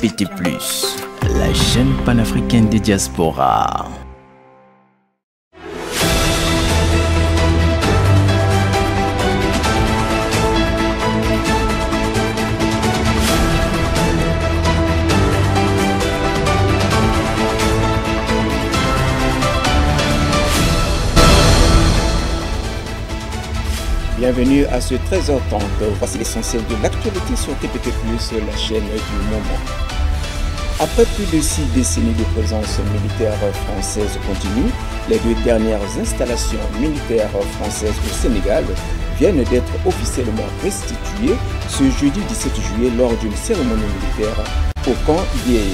TPT+, la chaîne panafricaine des diasporas. Bienvenue à ce 13h30. Voici l'essentiel de l'actualité sur TPT+, la chaîne du moment. Après plus de 6 décennies de présence militaire française continue, les 2 dernières installations militaires françaises au Sénégal viennent d'être officiellement restituées ce jeudi 17 juillet lors d'une cérémonie militaire au camp Yéé,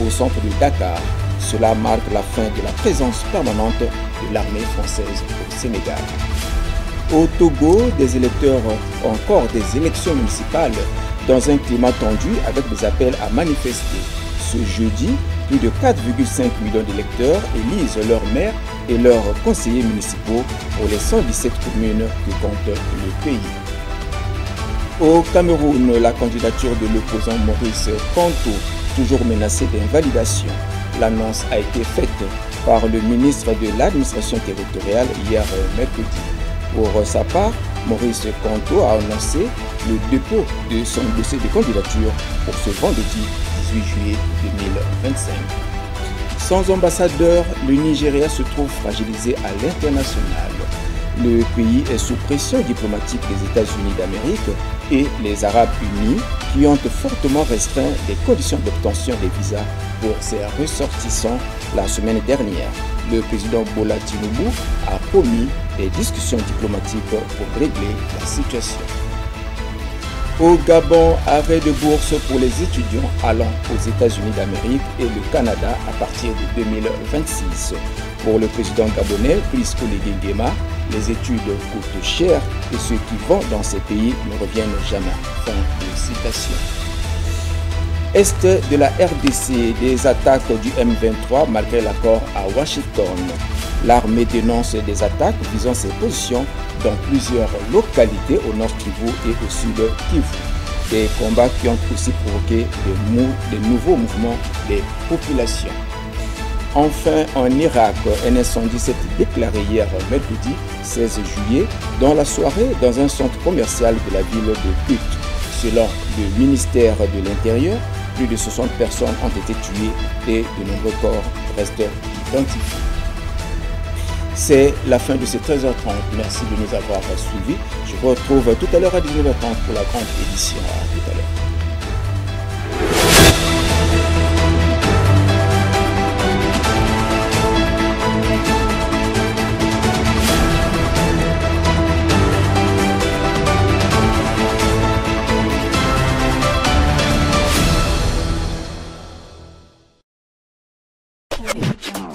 au centre de Dakar. Cela marque la fin de la présence permanente de l'armée française au Sénégal. Au Togo, des électeurs ont encore des élections municipales dans un climat tendu avec des appels à manifester. Ce jeudi, plus de 4,5 millions d'électeurs élisent leurs maires et leurs conseillers municipaux pour les 117 communes que compte le pays. Au Cameroun, la candidature de l'opposant Maurice Kamto, toujours menacée d'invalidation. L'annonce a été faite par le ministre de l'administration territoriale hier mercredi. Pour sa part, Maurice Kamto a annoncé le dépôt de son dossier de candidature pour ce vendredi 18 juillet 2025. Sans ambassadeur, le Nigeria se trouve fragilisé à l'international. Le pays est sous pression diplomatique des États-Unis d'Amérique et les Arabes Unis qui ont fortement restreint les conditions d'obtention des visas pour ses ressortissants la semaine dernière. Le président Bola Tinubu a promis des discussions diplomatiques pour régler la situation. Au Gabon, arrêt de bourse pour les étudiants allant aux États-Unis d'Amérique et le Canada à partir de 2026. Pour le président gabonais, Brice Oligui Nguema, les études coûtent cher et ceux qui vont dans ces pays ne reviennent jamais. Fin de citation. Est de la RDC, des attaques du M23 malgré l'accord à Washington. L'armée dénonce des attaques visant ses positions dans plusieurs localités au nord Kivu et au sud Kivu. Des combats qui ont aussi provoqué de nouveaux mouvements des populations. Enfin, en Irak, un incendie s'est déclaré hier mercredi 16 juillet dans la soirée dans un centre commercial de la ville de Kut. Selon le ministère de l'Intérieur, plus de 60 personnes ont été tuées et de nombreux corps restent identifiés. C'est la fin de ces 13h30. Merci de nous avoir suivis. Je vous retrouve tout à l'heure à 19h30 pour la grande édition. À tout à l'heure. Thank you.